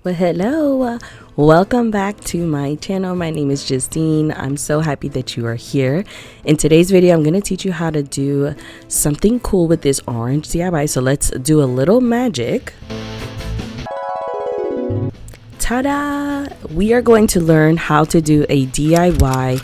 Well, hello. Welcome back to my channel. My name is Justine. I'm so happy that you are here. In today's video, I'm going to teach you how to do something cool with this orange DIY. So let's do a little magic. Ta-da! We are going to learn how to do a DIY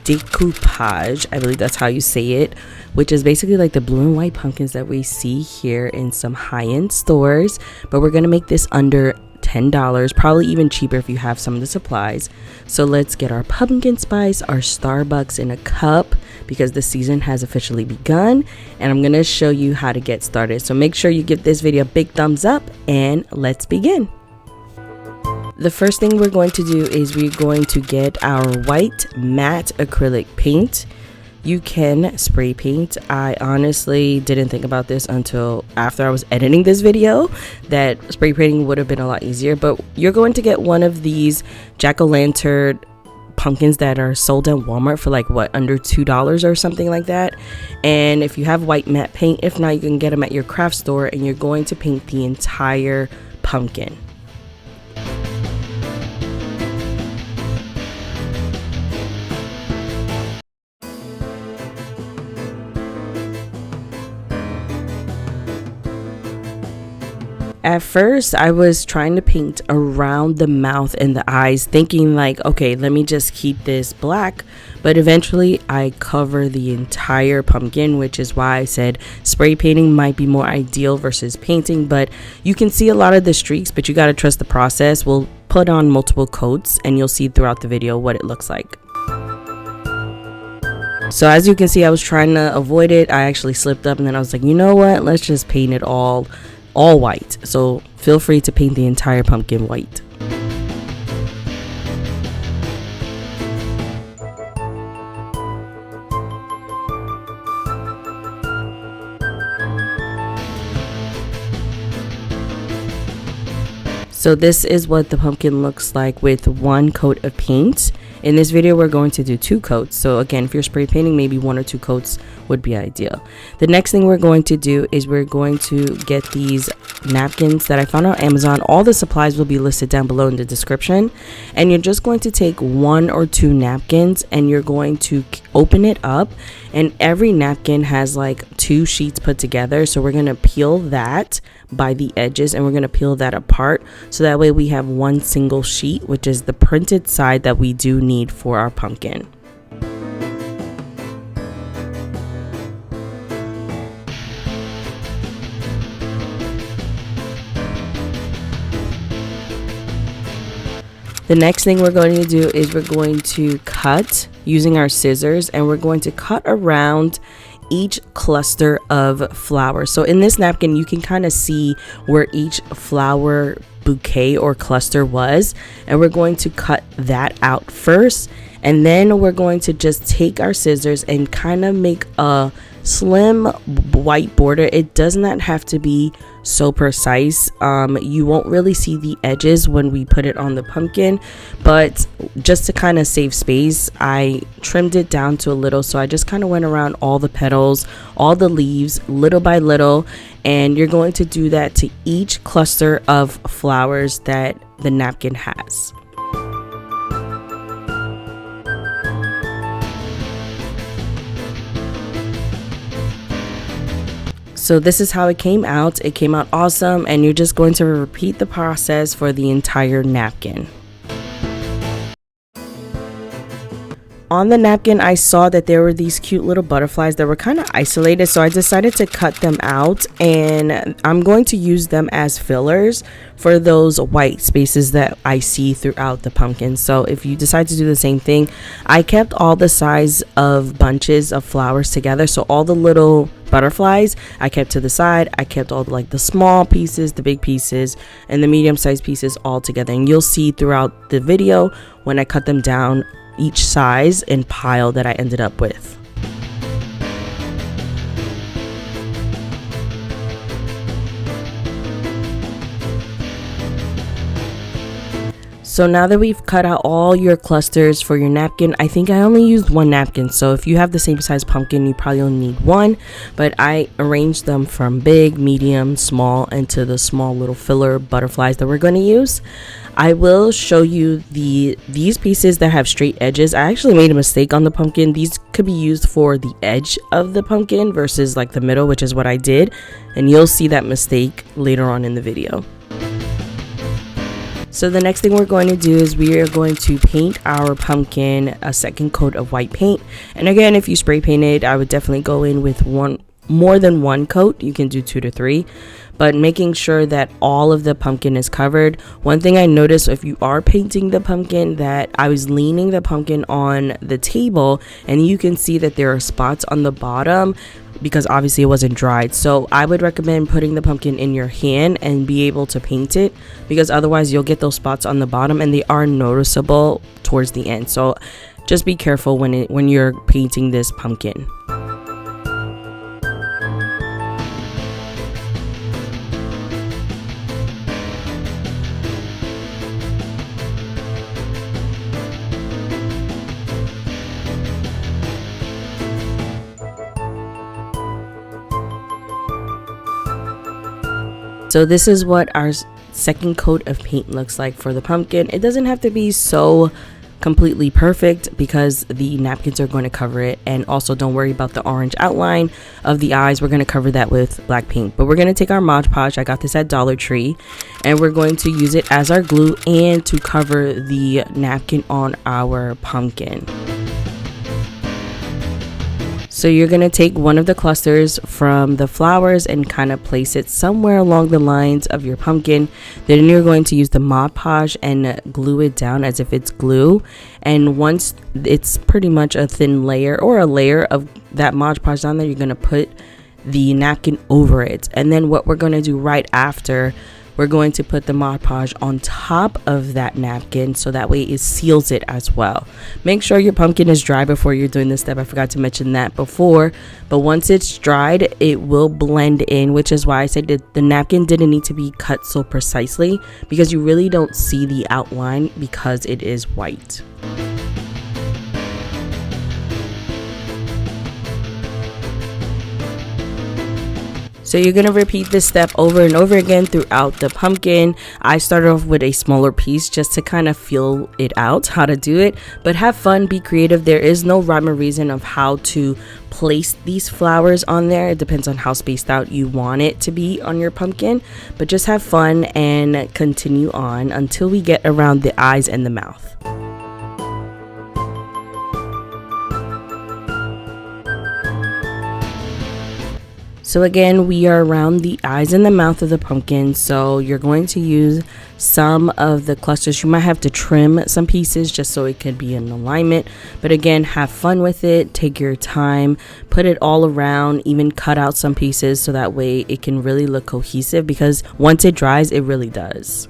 decoupage. I believe that's how you say it, which is basically like the blue and white pumpkins that we see here in some high-end stores. But we're going to make this under $10, probably even cheaper if you have some of the supplies. So let's get our pumpkin spice, our Starbucks in a cup, because the season has officially begun, and I'm gonna show you how to get started. So make sure you give this video a big thumbs up and let's begin. The first thing we're going to do is we're going to get our white matte acrylic paint. You can spray paint. I honestly didn't think about this until after I was editing this video, that spray painting would have been a lot easier. But you're going to get one of these jack-o'-lantern pumpkins that are sold at Walmart for like what, under $2 or something like that. And if you have white matte paint, if not, you can get them at your craft store, and you're going to paint the entire pumpkin. At first, I was trying to paint around the mouth and the eyes, thinking like, okay, let me just keep this black. But eventually, I cover the entire pumpkin, which is why I said spray painting might be more ideal versus painting. But you can see a lot of the streaks, but you got to trust the process. We'll put on multiple coats, and you'll see throughout the video what it looks like. So as you can see, I was trying to avoid it. I actually slipped up, and then I was like, you know what? Let's just paint it all white. So feel free to paint the entire pumpkin white. So this is what the pumpkin looks like with one coat of paint. In this video, we're going to do 2 coats. So again, if you're spray painting, maybe 1 or 2 coats would be ideal. The next thing we're going to do is we're going to get these napkins that I found on Amazon. All the supplies will be listed down below in the description. And you're just going to take 1 or 2 napkins, and you're going to open it up. And every napkin has like 2 sheets put together. So we're going to peel that by the edges, and we're going to peel that apart, so that way we have one single sheet, which is the printed side that we do need for our pumpkin. The next thing we're going to do is we're going to cut using our scissors, and we're going to cut around each cluster of flowers. So in this napkin, you can kind of see where each flower bouquet or cluster was, and we're going to cut that out first, and then we're going to just take our scissors and kind of make a slim white border. It does not have to be so precise. You won't really see the edges when we put it on the pumpkin, but just to kind of save space, I trimmed it down to a little. So I just kind of went around all the petals, all the leaves, little by little, and you're going to do that to each cluster of flowers that the napkin has. So this is how it came out. It came out awesome, and you're just going to repeat the process for the entire napkin. On the napkin, I saw that there were these cute little butterflies that were kind of isolated, so I decided to cut them out, and I'm going to use them as fillers for those white spaces that I see throughout the pumpkin. So if you decide to do the same thing, I kept all the size of bunches of flowers together. So all the little butterflies I kept to the side. I kept all the small pieces, the big pieces, and the medium-sized pieces all together. And you'll see throughout the video when I cut them down each size and pile that I ended up with. So now that we've cut out all your clusters for your napkin, I think I only used one napkin. So if you have the same size pumpkin, you probably only need one. But I arranged them from big, medium, small, into the small little filler butterflies that we're going to use. I will show you these pieces that have straight edges. I actually made a mistake on the pumpkin. These could be used for the edge of the pumpkin versus like the middle, which is what I did. And you'll see that mistake later on in the video. So the next thing we're going to do is we are going to paint our pumpkin a second coat of white paint. And again, if you spray paint it, I would definitely go in with more than one coat. You can do 2 to 3, but making sure that all of the pumpkin is covered. One thing I noticed, if you are painting the pumpkin, that I was leaning the pumpkin on the table, and you can see that there are spots on the bottom because obviously it wasn't dried. So I would recommend putting the pumpkin in your hand and be able to paint it, because otherwise you'll get those spots on the bottom and they are noticeable towards the end. So just be careful when you're painting this pumpkin. So this is what our second coat of paint looks like for the pumpkin. It doesn't have to be so completely perfect because the napkins are going to cover it. And also don't worry about the orange outline of the eyes. We're going to cover that with black paint. But we're going to take our Mod Podge. I got this at Dollar Tree. And we're going to use it as our glue and to cover the napkin on our pumpkin. So you're going to take one of the clusters from the flowers and kind of place it somewhere along the lines of your pumpkin. Then you're going to use the Mod Podge and glue it down as if it's glue. And once it's pretty much a thin layer or a layer of that Mod Podge down there, you're going to put the napkin over it. And then what we're going to do right after, we're going to put the Mod Podge on top of that napkin so that way it seals it as well. Make sure your pumpkin is dry before you're doing this step. I forgot to mention that before, but once it's dried, it will blend in, which is why I said that the napkin didn't need to be cut so precisely, because you really don't see the outline because it is white. So you're going to repeat this step over and over again throughout the pumpkin. I started off with a smaller piece just to kind of feel it out, how to do it. But have fun, be creative. There is no rhyme or reason of how to place these flowers on there. It depends on how spaced out you want it to be on your pumpkin. But just have fun and continue on until we get around the eyes and the mouth. So again, we are around the eyes and the mouth of the pumpkin. So you're going to use some of the clusters. You might have to trim some pieces just so it can be in alignment. But again, have fun with it. Take your time. Put it all around. Even cut out some pieces so that way it can really look cohesive, because once it dries, it really does.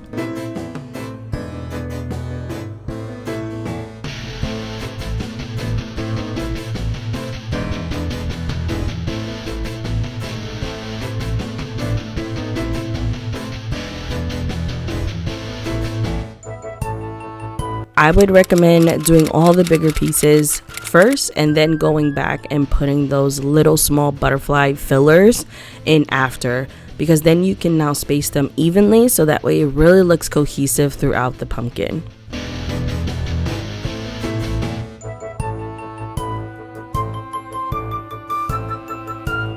I would recommend doing all the bigger pieces first and then going back and putting those little small butterfly fillers in after, because then you can now space them evenly so that way it really looks cohesive throughout the pumpkin.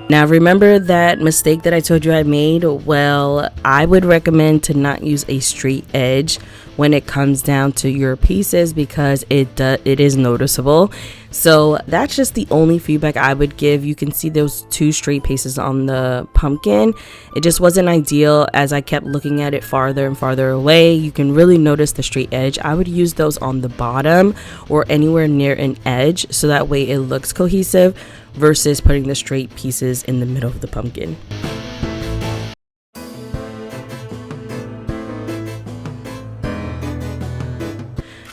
Now remember that mistake that I told you I made? Well, I would recommend to not use a straight edge when it comes down to your pieces, because it is noticeable. So that's just the only feedback I would give. You can see those 2 straight pieces on the pumpkin. It just wasn't ideal as I kept looking at it farther and farther away. You can really notice the straight edge. I would use those on the bottom or anywhere near an edge so that way it looks cohesive versus putting the straight pieces in the middle of the pumpkin.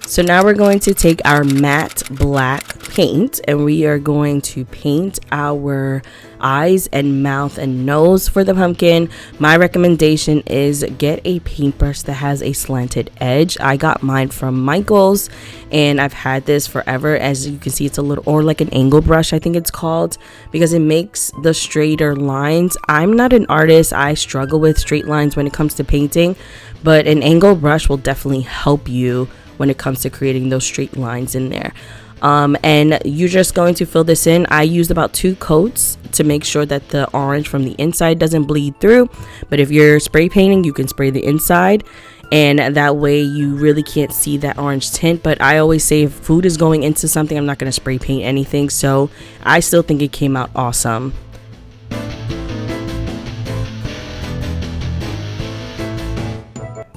So now we're going to take our matte black paint and we are going to paint our eyes and mouth and nose for the pumpkin, my recommendation is get a paintbrush that has a slanted edge. I got mine from Michael's and I've had this forever. As you can see, it's a little, or like an angle brush, I think it's called, because it makes the straighter lines. I'm not an artist. I struggle with straight lines when it comes to painting, but an angle brush will definitely help you when it comes to creating those straight lines in there. And you're just going to fill this in. I used about 2 coats to make sure that the orange from the inside doesn't bleed through, but if you're spray painting, you can spray the inside, and that way you really can't see that orange tint. But I always say if food is going into something, I'm not going to spray paint anything, so I still think it came out awesome.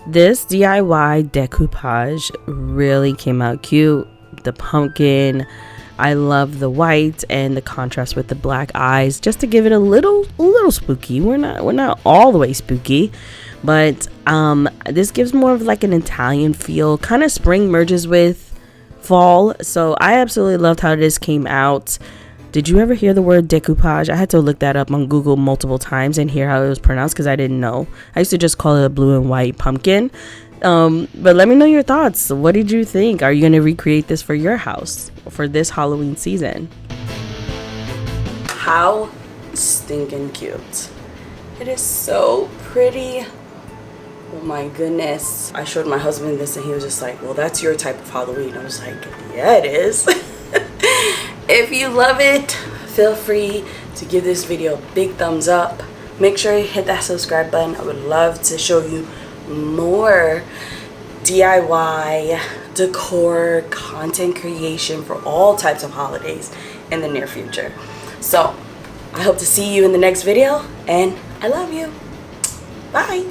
This DIY decoupage really came out cute. The pumpkin, I love the white and the contrast with the black eyes, just to give it a little spooky. We're not all the way spooky, but this gives more of like an Italian feel. Kind of spring merges with fall, so I absolutely loved how this came out. Did you ever hear the word decoupage? I had to look that up on Google multiple times and hear how it was pronounced because I didn't know. I used to just call it a blue and white pumpkin. But let me know your thoughts. What did you think? Are you going to recreate this for your house for this Halloween season? How stinking cute. It is so pretty. Oh my goodness. I showed my husband this and he was just like, well, that's your type of Halloween. I was like, yeah, it is. If you love it, feel free to give this video a big thumbs up. Make sure you hit that subscribe button. I would love to show you more DIY decor content creation for all types of holidays in the near future. So I hope to see you in the next video, and I love you. Bye.